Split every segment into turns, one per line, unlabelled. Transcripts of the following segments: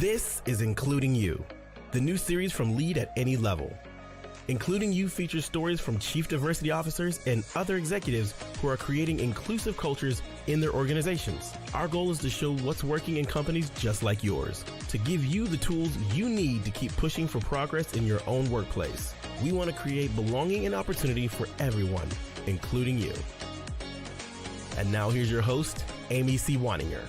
This is Including You, the new series from Lead at Any Level. Including You features stories from chief diversity officers and other executives who are creating inclusive cultures in their organizations. Our goal is to show what's working in companies just like yours, to give you the tools you need to keep pushing for progress in your own workplace. We want to create belonging and opportunity for everyone, including you. And now here's your host, Amy C. Waninger.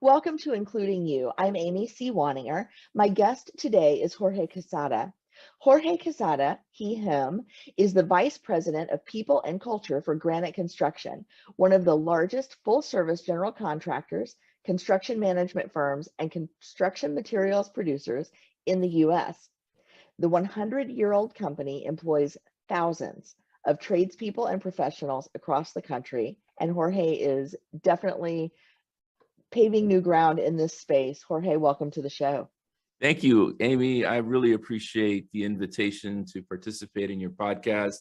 Welcome to Including You. I'm Amy C. Waninger. My guest today is Jorge Quezada. Jorge Quezada, him, is the Vice President of People and Culture for Granite Construction, one of the largest full-service general contractors, construction management firms, and construction materials producers in the U.S. The 100-year-old company employs thousands of tradespeople and professionals across the country, and Jorge is definitely paving new ground in this space. Jorge, welcome to the show.
Thank you, Amy. I really appreciate the invitation to participate in your podcast.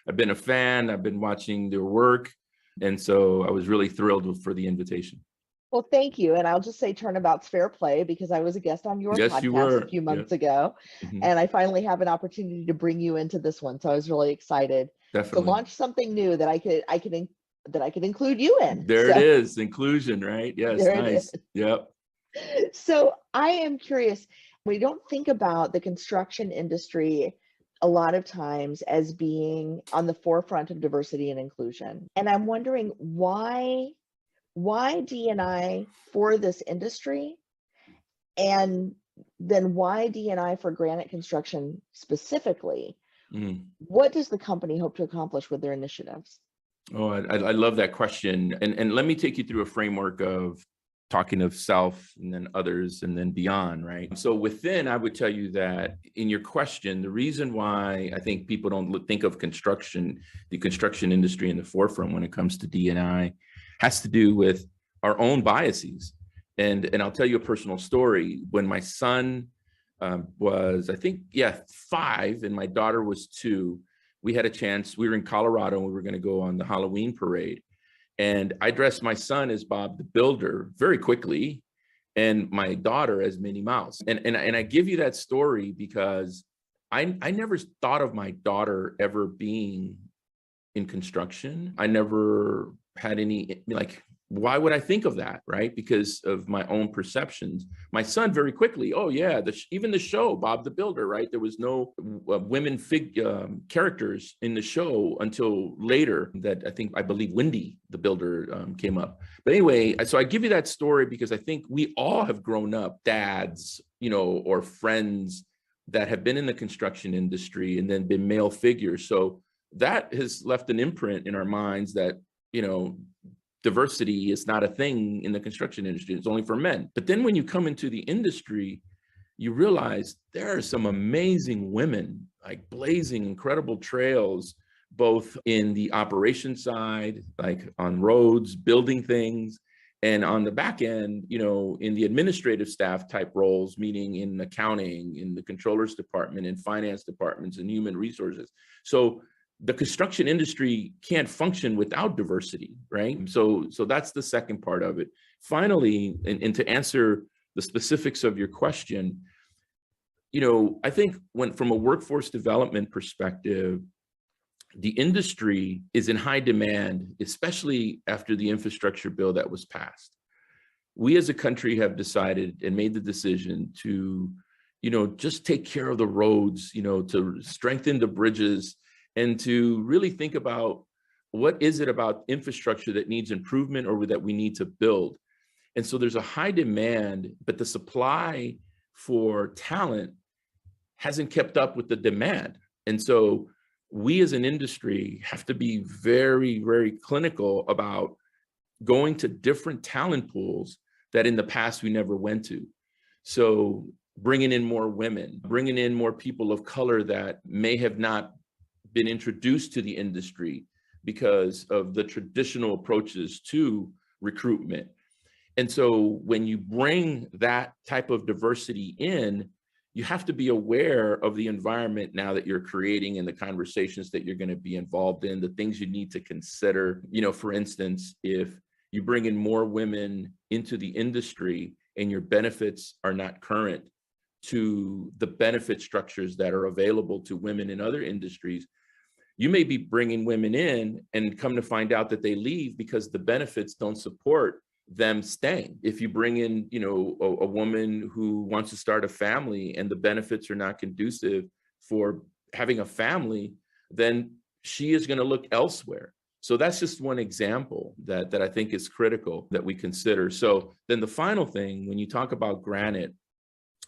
I've been a fan. I've been watching their work. And so I was really thrilled for the invitation.
Well, thank you. And I'll just say turnabout's fair play because I was a guest on your podcast a few months ago. And I finally have an opportunity to bring you into this one. So I was really excited to launch something new that I could include you in.
There it is, inclusion, right? Yes, nice. Yep.
So I am curious, we don't think about the construction industry a lot of times as being on the forefront of diversity and inclusion. And I'm wondering why D&I for this industry, and then why D&I for Granite Construction specifically? What does the company hope to accomplish with their initiatives?
Oh, I love that question. And let me take you through a framework of talking of self and then others and then beyond, right? So within, I would tell you that in your question, the reason why I think people don't think of construction, the construction industry in the forefront when it comes to D&I has to do with our own biases. And I'll tell you a personal story. When my son was, I think, 5 and my daughter was 2, we had a chance, we were in Colorado and we were going to go on the Halloween parade. And I dressed my son as Bob the Builder very quickly and my daughter as Minnie Mouse. And I give you that story because I never thought of my daughter ever being in construction. I never had any, why would I think of that, right? Because of my own perceptions. My son very quickly, oh yeah, even the show, Bob the Builder, right? There was no women characters in the show until later that I believe Wendy the Builder came up. But anyway, so I give you that story because I think we all have grown up dads, or friends that have been in the construction industry and then been male figures. So that has left an imprint in our minds that, diversity is not a thing in the construction industry. It's only for men. But then when you come into the industry, you realize there are some amazing women, like blazing incredible trails, both in the operation side, like on roads, building things, and on the back end, in the administrative staff type roles, meaning in accounting, in the controller's department, in finance departments, and human resources. So the construction industry can't function without diversity, right? So that's the second part of it. Finally, and to answer the specifics of your question, I think from a workforce development perspective, the industry is in high demand, especially after the infrastructure bill that was passed. We as a country have decided and made the decision to, just take care of the roads, to strengthen the bridges, and to really think about what is it about infrastructure that needs improvement or that we need to build. And so there's a high demand, but the supply for talent hasn't kept up with the demand. And so we as an industry have to be very, very clinical about going to different talent pools that in the past we never went to. So bringing in more women, bringing in more people of color that may have not been introduced to the industry because of the traditional approaches to recruitment. And so when you bring that type of diversity in, you have to be aware of the environment now that you're creating and the conversations that you're going to be involved in, the things you need to consider. You know, for instance, if you bring in more women into the industry and your benefits are not current to the benefit structures that are available to women in other industries, you may be bringing women in and come to find out that they leave because the benefits don't support them staying. If you bring in, you know, a woman who wants to start a family and the benefits are not conducive for having a family, then she is going to look elsewhere. So that's just one example that I think is critical that we consider. So then the final thing, when you talk about Granite,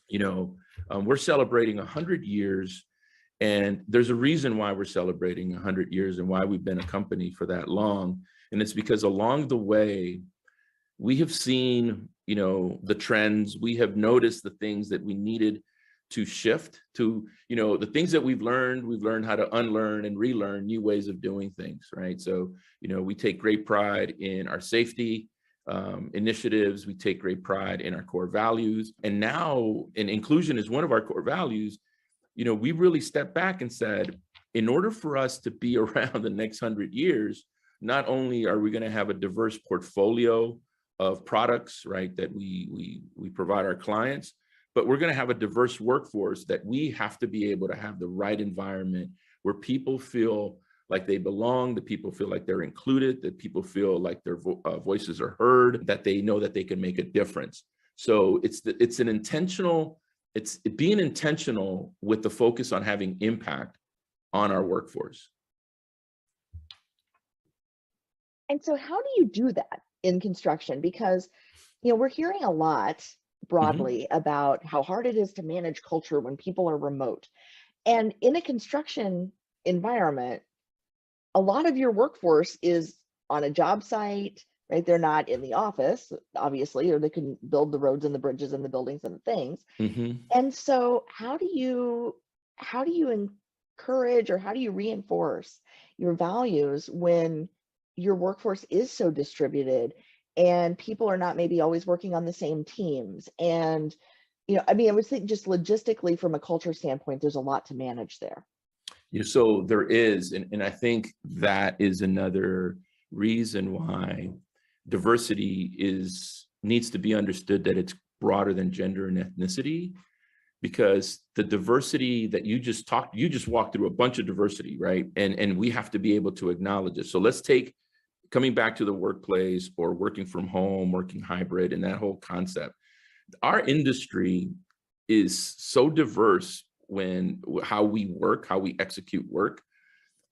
you know, we're celebrating 100 years, and there's a reason why we're celebrating 100 years and why we've been a company for that long. And it's because along the way, we have seen, you know, the trends. We have noticed the things that we needed to shift to, you know, the things that we've learned how to unlearn and relearn new ways of doing things, right? So, you know, we take great pride in our safety initiatives. We take great pride in our core values. And now, and inclusion is one of our core values. You know, we really stepped back and said, in order for us to be around the next 100 years, not only are we going to have a diverse portfolio of products, right, that we provide our clients, but we're going to have a diverse workforce that we have to be able to have the right environment where people feel like they belong, that people feel like they're included, that people feel like their voices are heard, that they know that they can make a difference. So it's being intentional with the focus on having impact on our workforce.
And so how do you do that in construction? Because, you know, we're hearing a lot broadly about how hard it is to manage culture when people are remote. And in a construction environment, a lot of your workforce is on a job site, right? They're not in the office, obviously, or they can build the roads and the bridges and the buildings and the things. And so how do you encourage, or how do you reinforce your values when your workforce is so distributed and people are not maybe always working on the same teams? And, you know, I mean, I would think just logistically from a culture standpoint, there's a lot to manage there.
Yeah, so there is, and I think that is another reason why diversity needs to be understood, that it's broader than gender and ethnicity, because the diversity that you just walked through a bunch of diversity, right? And we have to be able to acknowledge it. So let's take, coming back to the workplace or working from home, working hybrid, and that whole concept. Our industry is so diverse how we work, how we execute work,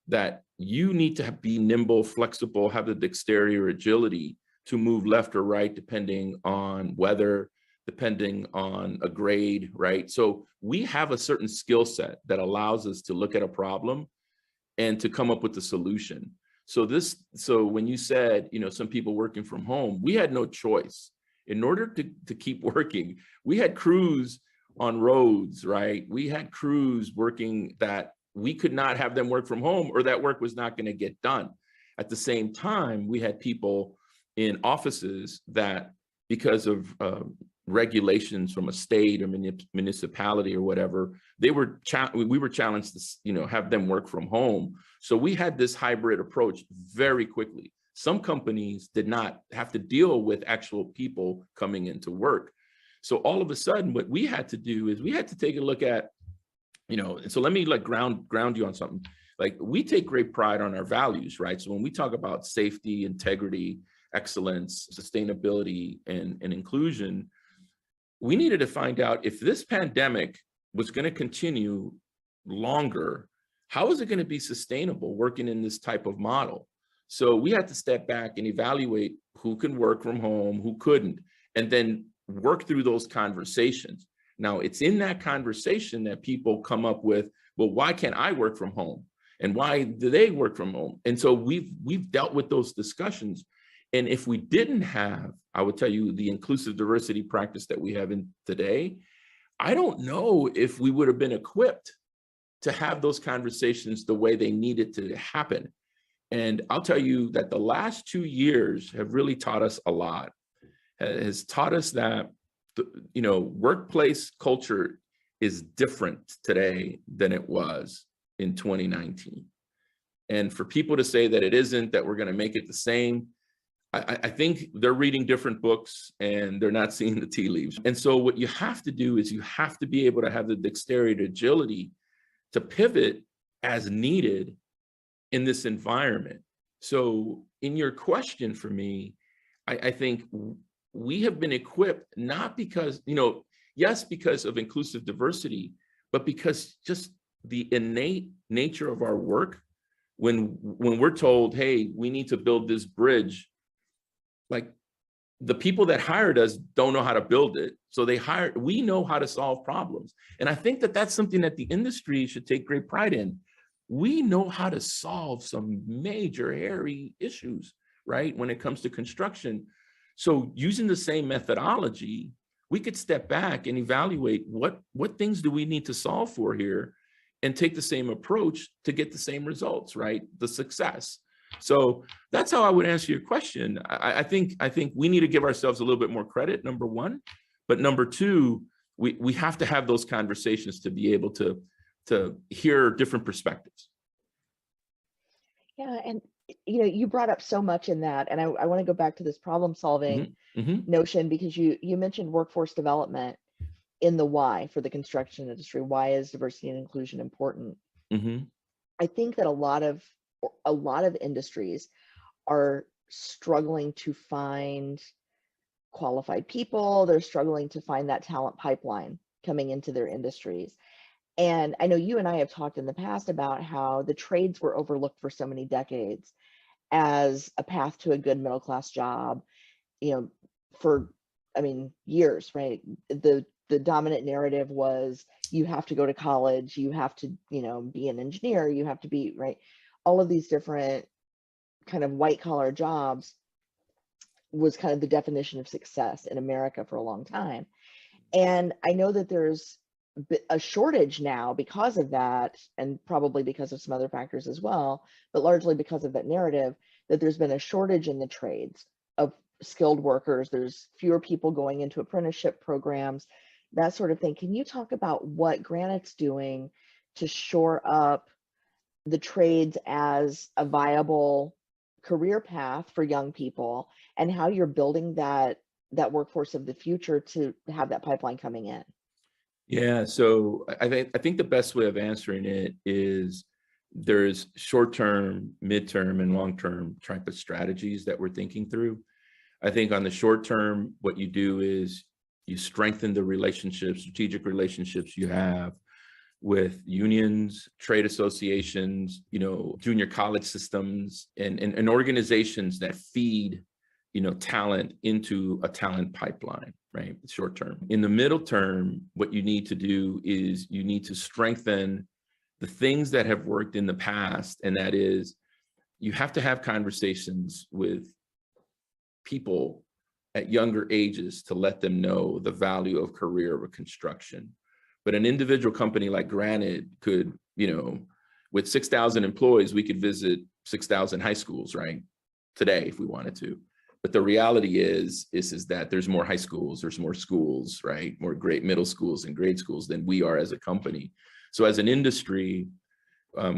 that you need to be nimble, flexible, have the dexterity or agility to move left or right, depending on weather, depending on a grade, right? So we have a certain skill set that allows us to look at a problem and to come up with a solution. So when you said, you know, some people working from home, we had no choice. In order to keep working, we had crews on roads, right? We had crews working that we could not have them work from home, or that work was not going to get done. At the same time, we had people in offices that, because of regulations from a state or municipality or whatever, we were challenged to, you know, have them work from home. So we had this hybrid approach very quickly. Some companies did not have to deal with actual people coming into work. So all of a sudden, what we had to do is we had to take a look at, you know, and so let me like ground you on something. Like, we take great pride on our values, right? So when we talk about safety, integrity, excellence, sustainability, and inclusion, we needed to find out, if this pandemic was going to continue longer, how is it going to be sustainable working in this type of model? So we had to step back and evaluate who can work from home, who couldn't, and then work through those conversations. Now, it's in that conversation that people come up with, well, why can't I work from home? And why do they work from home? And so we've dealt with those discussions. And if we didn't have, I would tell you, the inclusive diversity practice that we have in today, I don't know if we would have been equipped to have those conversations the way they needed to happen. And I'll tell you that the last 2 years have really taught us a lot. Has taught us that, you know, workplace culture is different today than it was in 2019. And for people to say that it isn't, that we're going to make it the same, I think they're reading different books and they're not seeing the tea leaves. And so what you have to do is you have to be able to have the dexterity, agility to pivot as needed in this environment. So in your question for me, I think we have been equipped, not because, yes, because of inclusive diversity, but because just the innate nature of our work, when we're told, hey, we need to build this bridge, like the people that hired us don't know how to build it. So we know how to solve problems. And I think that that's something that the industry should take great pride in. We know how to solve some major hairy issues, right? When it comes to construction. So using the same methodology, we could step back and evaluate what things do we need to solve for here and take the same approach to get the same results, right? The success. So that's how I would answer your question. I think we need to give ourselves a little bit more credit, number one. But number two, we have to have those conversations to be able to hear different perspectives.
Yeah, and you brought up so much in that, and I want to go back to this problem solving notion, because you mentioned workforce development in the why for the construction industry. Why is diversity and inclusion important? I think that a lot of industries are struggling to find qualified people. They're struggling to find that talent pipeline coming into their industries. And I know you and I have talked in the past about how the trades were overlooked for so many decades as a path to a good middle-class job, for, years, right? The dominant narrative was you have to go to college, you have to, be an engineer, you have to be, right? All of these different kind of white collar jobs was kind of the definition of success in America for a long time. And I know that there's a shortage now because of that, and probably because of some other factors as well, but largely because of that narrative, that there's been a shortage in the trades of skilled workers. There's fewer people going into apprenticeship programs, that sort of thing. Can you talk about what Granite's doing to shore up the trades as a viable career path for young people, and how you're building that workforce of the future to have that pipeline coming in?
Yeah, so I think the best way of answering it is there's short-term, mid-term, and long-term type of strategies that we're thinking through. I think on the short term, what you do is you strengthen the relationships, strategic relationships you have with unions, trade associations, junior college systems, and organizations that feed, talent into a talent pipeline, right? Short term. In the middle term, what you need to do is you need to strengthen the things that have worked in the past. And that is, you have to have conversations with people at younger ages to let them know the value of career with construction. But an individual company like Granite could, with 6,000 employees, we could visit 6,000 high schools, right? Today, if we wanted to. But the reality is that there's more high schools, there's more schools, right? More great middle schools and grade schools than we are as a company. So as an industry,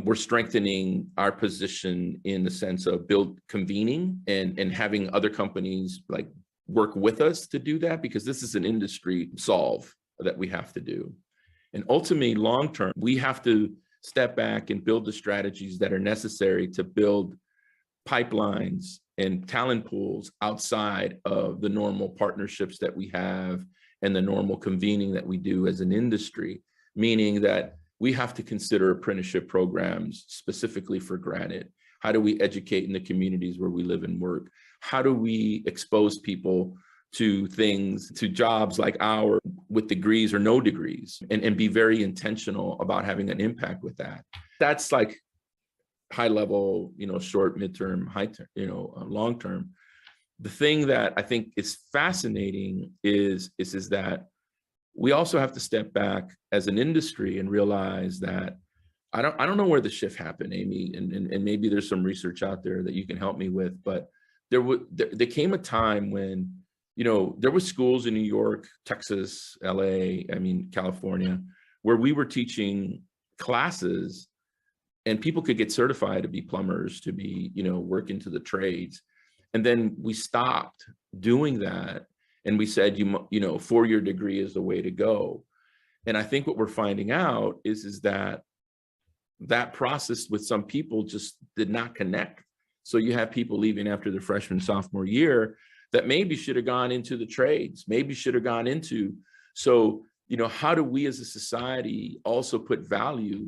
we're strengthening our position in the sense of convening and having other companies like work with us to do that, because this is an industry solve that we have to do. And ultimately, long-term, we have to step back and build the strategies that are necessary to build pipelines and talent pools outside of the normal partnerships that we have and the normal convening that we do as an industry, meaning that we have to consider apprenticeship programs specifically for Granite. How do we educate in the communities where we live and work? How do we expose people to jobs like ours with degrees or no degrees, and be very intentional about having an impact with that? That's like high level, short, midterm, high term, long term. The thing that I think is fascinating is that we also have to step back as an industry and realize that I don't know where the shift happened, Amy, and maybe there's some research out there that you can help me with, but there came a time when, there were schools in New York, Texas, LA, California, where we were teaching classes and people could get certified to be plumbers, to be, work into the trades. And then we stopped doing that. And we said, 4-year degree is the way to go. And I think what we're finding out is that process with some people just did not connect. So you have people leaving after their freshman, sophomore year that maybe should have gone into the trades, maybe should have gone into. So, how do we as a society also put value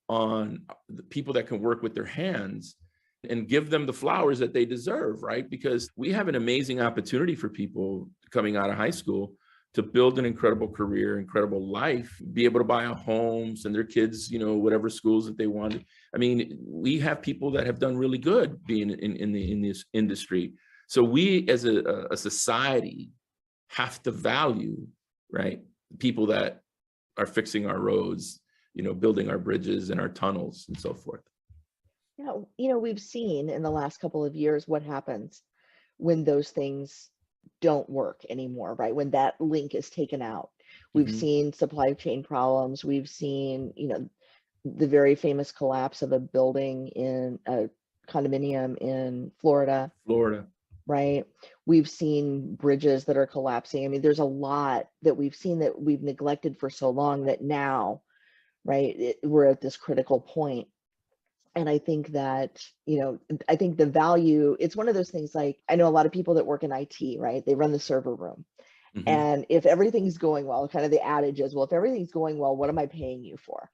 on the people that can work with their hands and give them the flowers that they deserve, right? Because we have an amazing opportunity for people coming out of high school to build an incredible career, incredible life, be able to buy a home, send their kids, whatever schools that they want. I mean, we have people that have done really good being in this industry. So we as a society have to value, right, people that are fixing our roads, building our bridges and our tunnels and so forth.
Yeah, we've seen in the last couple of years what happens when those things don't work anymore, right? When that link is taken out. We've seen supply chain problems. We've seen, the very famous collapse of a building in a condominium in Florida. Right? We've seen bridges that are collapsing. I mean, there's a lot that we've seen that we've neglected for so long that now, right, we're at this critical point. And I think that, I think the value, it's one of those things, like, I know a lot of people that work in IT, right? They run the server room. And if everything's going well, kind of the adage is, well, if everything's going well, what am I paying you for?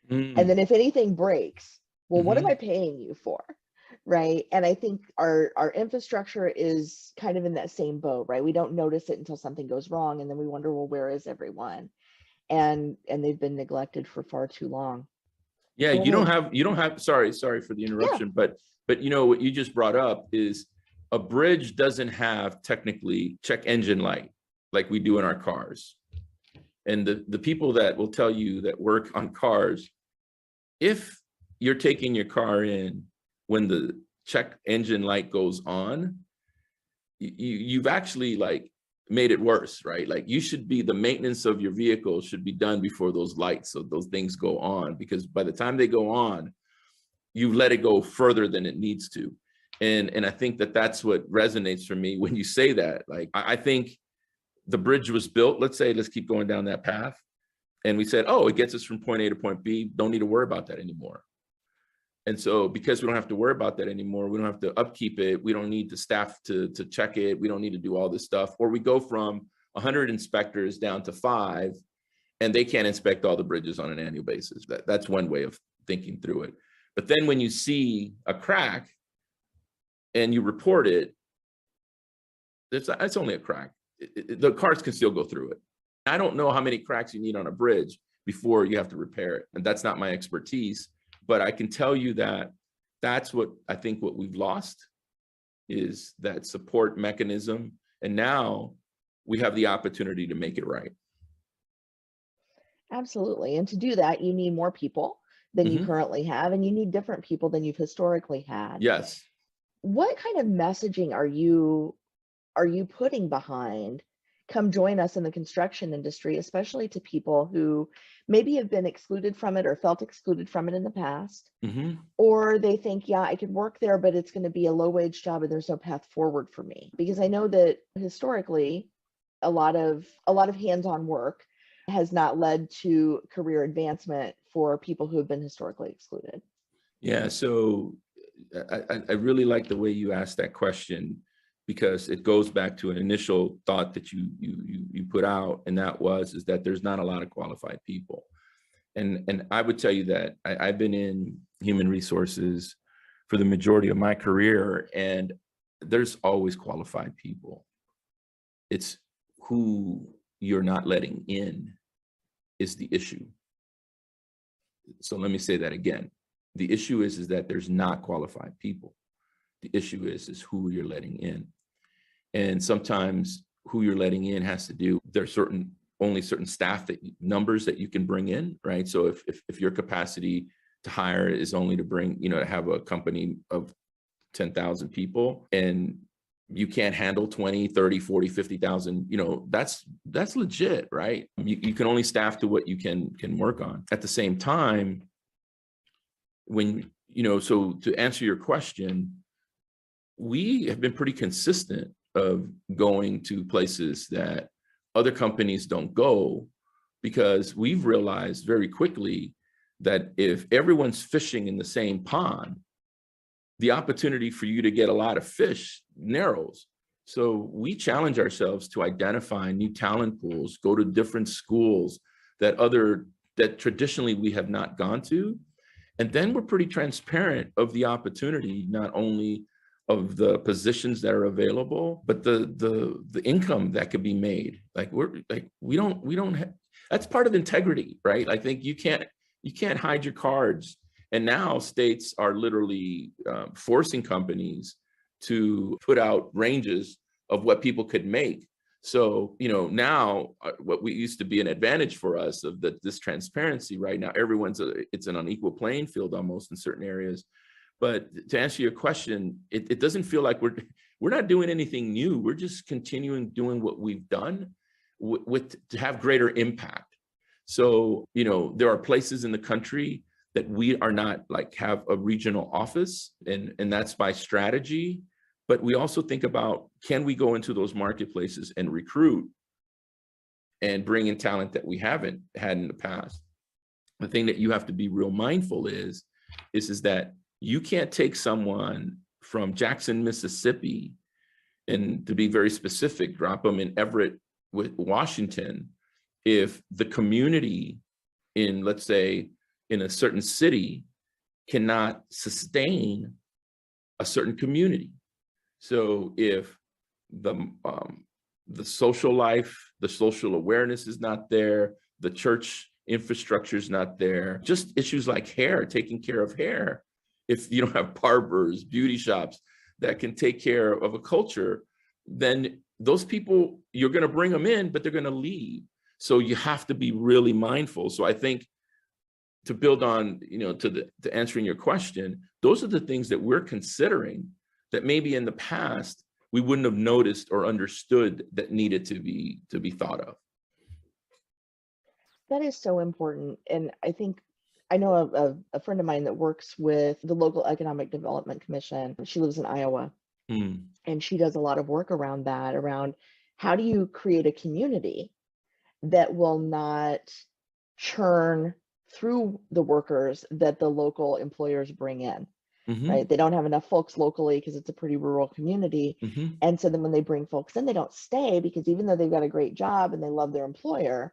And then if anything breaks, well, what am I paying you for? Right. And I think our infrastructure is kind of in that same boat, right? We don't notice it until something goes wrong. And then we wonder, well, where is everyone? And they've been neglected for far too long.
Yeah, you don't have, sorry for the interruption, but what you just brought up is a bridge doesn't have technically check engine light like we do in our cars. And the people that will tell you that work on cars, if you're taking your car in when the check engine light goes on, you've actually made it worse, right? Like, you should be, the maintenance of your vehicle should be done before those lights, so those things go on, because by the time they go on, you let it go further than it needs to. And I think that's what resonates for me when you say that. Like, I think the bridge was built, let's keep going down that path. And we said, oh, it gets us from point A to point B. Don't need to worry about that anymore. And so because we don't have to worry about that anymore, we don't have to upkeep it. We don't need the staff to check it. We don't need to do all this stuff. Or we go from 100 inspectors down to 5, and they can't inspect all the bridges on an annual basis. That's one way of thinking through it. But then when you see a crack and you report it, it's only a crack. The cars can still go through it. I don't know how many cracks you need on a bridge before you have to repair it. And that's not my expertise. But I can tell you that that's what I think what we've lost is that support mechanism. And now we have the opportunity to make it right.
Absolutely. And to do that, you need more people than you currently have, and you need different people than you've historically had.
Yes.
What kind of messaging are you putting behind come join us in the construction industry, especially to people who maybe have been excluded from it or felt excluded from it in the past, or they think, yeah, I could work there, but it's going to be a low wage job and there's no path forward for me? Because I know that historically, a lot of hands-on work has not led to career advancement for people who have been historically excluded.
Yeah, so I really like the way you asked that question, because it goes back to an initial thought that you put out, and that is that there's not a lot of qualified people. And I would tell you that I've been in human resources for the majority of my career, and there's always qualified people. It's who you're not letting in is the issue. So let me say that again. The issue is that there's not qualified people. The issue is who you're letting in. And sometimes who you're letting in has to do, there's only certain staff numbers that you can bring in, right? So if your capacity to hire is only to bring, to have a company of 10,000 people, and you can't handle 20, 30, 40, 50,000, that's legit, right? You can only staff to what you can work on. At the same time, when, so to answer your question, we have been pretty consistent of going to places that other companies don't go, because we've realized very quickly that if everyone's fishing in the same pond, the opportunity for you to get a lot of fish narrows. So we challenge ourselves to identify new talent pools, go to different schools that traditionally we have not gone to. And then we're pretty transparent of the opportunity, not only of the positions that are available, but the income that could be made. That's part of integrity, right? I think you can't hide your cards. And now states are literally forcing companies to put out ranges of what people could make. So, now what we used to be an advantage for us of this transparency, right now, it's an unequal playing field almost in certain areas. But to answer your question, it doesn't feel like we're not doing anything new. We're just continuing doing what we've done to have greater impact. So, there are places in the country that we are not have a regional office, and that's by strategy. But we also think about, can we go into those marketplaces and recruit and bring in talent that we haven't had in the past? The thing that you have to be real mindful is that you can't take someone from Jackson, Mississippi, and to be very specific, drop them in Everett, Washington, if the community in, let's say, in a certain city cannot sustain a certain community. So if the social life, the social awareness is not there, the church infrastructure is not there, just issues like hair, taking care of hair. If you don't have barbers, beauty shops that can take care of a culture, then those people, you're going to bring them in, but they're going to leave. So you have to be really mindful. So I think, to build on, to answering your question, those are the things that we're considering that maybe in the past we wouldn't have noticed or understood that needed to be thought of.
That is so important. And I know a friend of mine that works with the local Economic Development Commission. She lives in Iowa, and she does a lot of work around that, around how do you create a community that will not churn through the workers that the local employers bring in, right? They don't have enough folks locally because it's a pretty rural community. And so then when they bring folks in, they don't stay, because even though they've got a great job and they love their employer,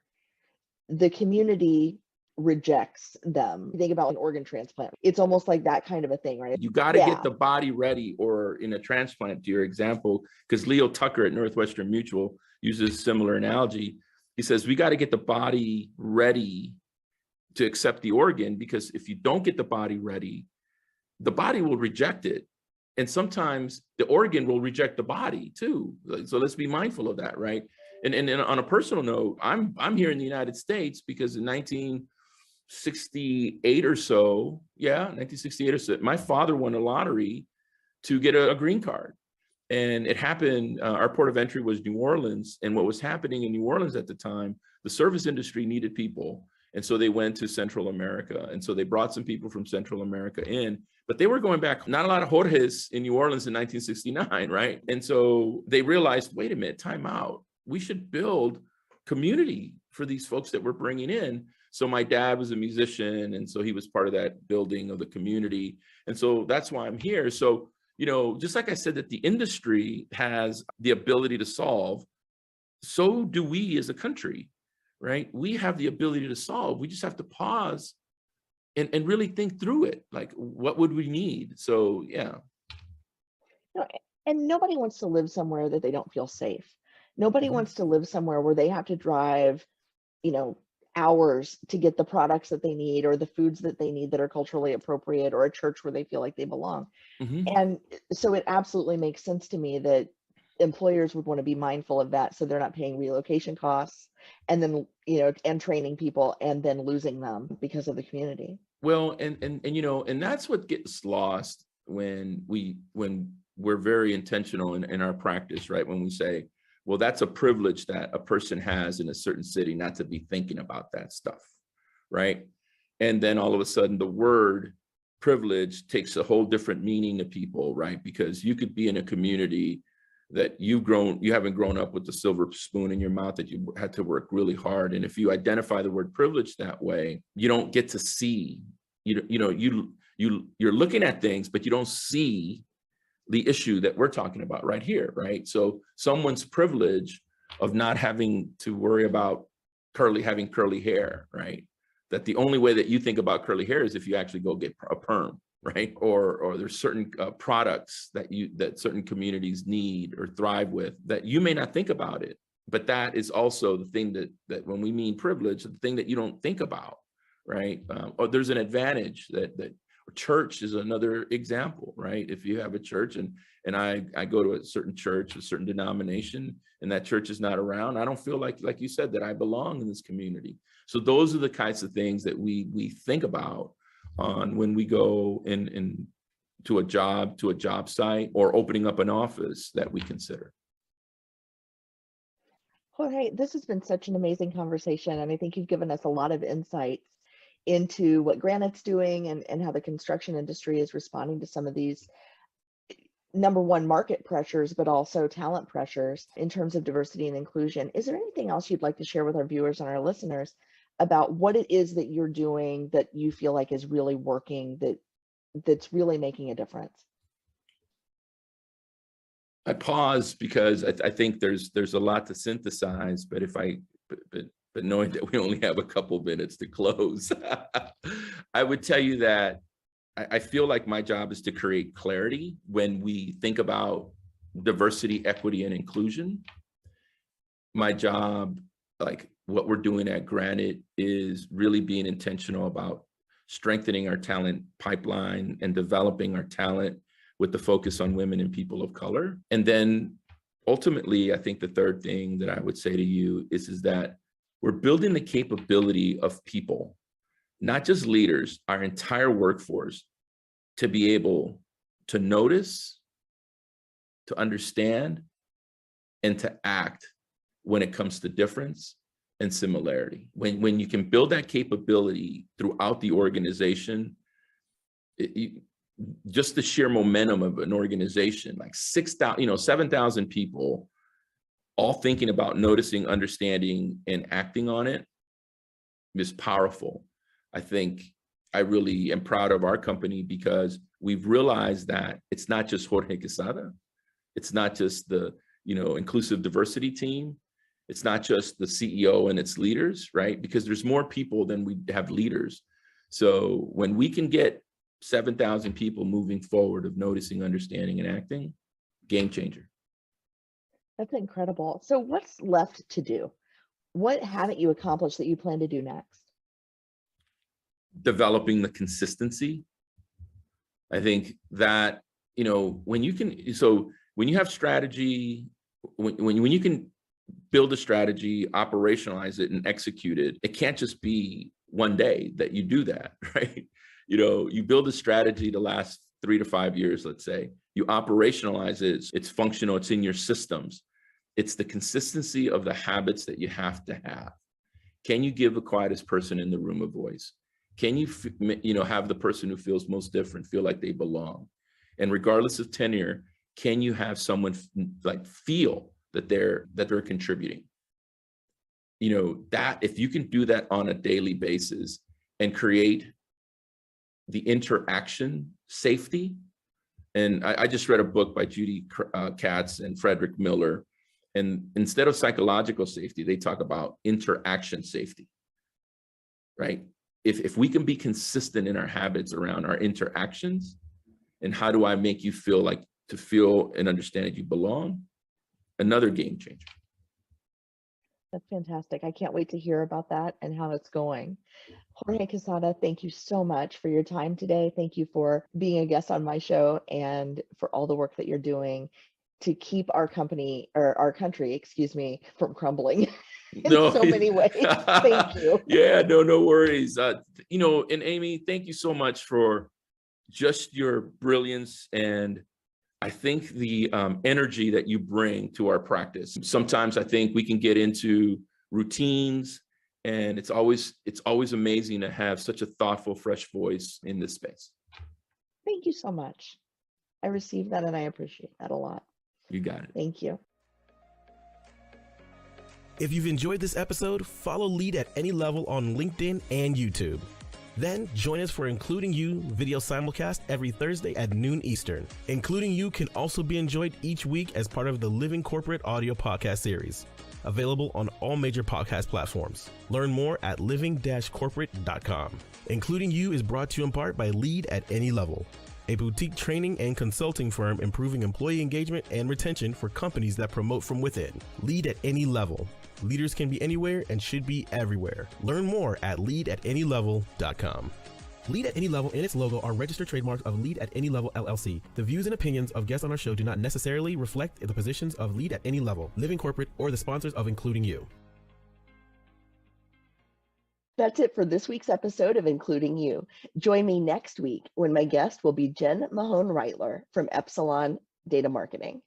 the community rejects them. Think about an organ transplant. It's almost like that kind of a thing, right?
You got to get the body ready, or in a transplant, to your example, because Leo Tucker at Northwestern Mutual uses a similar analogy. He says, we got to get the body ready to accept the organ, because if you don't get the body ready, the body will reject it. And sometimes the organ will reject the body too. So let's be mindful of that, right? And on a personal note, I'm here in the United States because in 1968 or so, my father won a lottery to get a green card. And it happened, our port of entry was New Orleans. And what was happening in New Orleans at the time, the service industry needed people. And so they went to Central America. And so they brought some people from Central America in, but they were going back, not a lot of Jorges in New Orleans in 1969, right? And so they realized, wait a minute, time out. We should build community for these folks that we're bringing in. So my dad was a musician, and so he was part of that building of the community. And so that's why I'm here. So, just like I said, that the industry has the ability to solve, so do we as a country. Right? We have the ability to solve. We just have to pause and really think through it. Like, what would we need? So, yeah.
And nobody wants to live somewhere that they don't feel safe. Nobody wants to live somewhere where they have to drive, hours to get the products that they need, or the foods that they need that are culturally appropriate, or a church where they feel like they belong. And so it absolutely makes sense to me that employers would want to be mindful of that, so they're not paying relocation costs and then and training people and then losing them because of the community.
Well, and that's what gets lost when we're very intentional in our practice, right? When we say, well, that's a privilege that a person has in a certain city, not to be thinking about that stuff, right? And then all of a sudden the word privilege takes a whole different meaning to people, right? Because you could be in a community that you haven't grown up with the silver spoon in your mouth, that you had to work really hard. And if you identify the word privilege that way, you don't get to see, you're looking at things, but you don't see the issue that we're talking about right here, right? So someone's privilege of not having to worry about having curly hair, right? That the only way that you think about curly hair is if you actually go get a perm, right? Or there's certain products that certain communities need or thrive with that you may not think about it, but that is also the thing that when we mean privilege, the thing that you don't think about, right? Or there's an advantage that church is another example, right? If you have a church and I go to a certain church, a certain denomination, and that church is not around, I don't feel like you said, that I belong in this community. So those are the kinds of things that we think about on when we go to a job site or opening up an office that we consider.
Jorge, this has been such an amazing conversation, and I think you've given us a lot of insights into what Granite's doing and how the construction industry is responding to some of these, number one, market pressures, but also talent pressures in terms of diversity and inclusion. Is there anything else you'd like to share with our viewers and our listeners about what it is that you're doing that you feel like is really working, that's really making a difference?
I pause because I think there's a lot to synthesize, but but knowing that we only have a couple minutes to close, I would tell you that I feel like my job is to create clarity when we think about diversity, equity, and inclusion. My job, like what we're doing at Granite, is really being intentional about strengthening our talent pipeline and developing our talent with the focus on women and people of color. And then ultimately, I think the third thing that I would say to you is that we're building the capability of people, not just leaders, our entire workforce, to be able to notice, to understand, and to act when it comes to difference and similarity. When you can build that capability throughout the organization, just the sheer momentum of an organization, like 7,000 people, all thinking about noticing, understanding, and acting on it, is powerful. I think I really am proud of our company because we've realized that it's not just Jorge Quezada, it's not just the inclusive diversity team, it's not just the CEO and its leaders, right? Because there's more people than we have leaders. So when we can get 7,000 people moving forward of noticing, understanding, and acting, game changer.
That's incredible. So what's left to do? What haven't you accomplished that you plan to do next?
Developing the consistency. I think that, when you have strategy, when you can build a strategy, operationalize it, and execute it, it can't just be one day that you do that, right? You build a strategy to last 3 to 5 years, let's say. You operationalize it, it's functional, it's in your systems. It's the consistency of the habits that you have to have. Can you give the quietest person in the room a voice? Can you, have the person who feels most different feel like they belong? And regardless of tenure, can you have someone feel that they're contributing? That if you can do that on a daily basis and create the interaction safety. And I just read a book by Judy Katz and Frederick Miller. And instead of psychological safety, they talk about interaction safety, right? If we can be consistent in our habits around our interactions, and how do I make you feel and understand that you belong, another game changer.
That's fantastic. I can't wait to hear about that and how it's going. Jorge Quezada, thank you so much for your time today. Thank you for being a guest on my show and for all the work that you're doing to keep our country, from crumbling in so many ways. Thank you.
Yeah, no worries. And Amy, thank you so much for just your brilliance and I think the energy that you bring to our practice. Sometimes I think we can get into routines, and it's always amazing to have such a thoughtful, fresh voice in this space.
Thank you so much. I received that and I appreciate that a lot.
You got it.
Thank you.
If you've enjoyed this episode, follow Lead at Any Level on LinkedIn and YouTube. Then join us for Including You video simulcast every Thursday at noon Eastern. Including You can also be enjoyed each week as part of the Living Corporate audio podcast series, available on all major podcast platforms. Learn more at living-corporate.com. Including You is brought to you in part by Lead at Any Level, a boutique training and consulting firm improving employee engagement and retention for companies that promote from within. Lead at Any Level. Leaders can be anywhere and should be everywhere. Learn more at leadatanylevel.com. Lead at Any Level and its logo are registered trademarks of Lead at Any Level LLC. The views and opinions of guests on our show do not necessarily reflect the positions of Lead at Any Level, Living Corporate, or the sponsors of Including You.
That's it for this week's episode of Including You. Join me next week when my guest will be Jen Mahone-Reitler from Epsilon Data Marketing.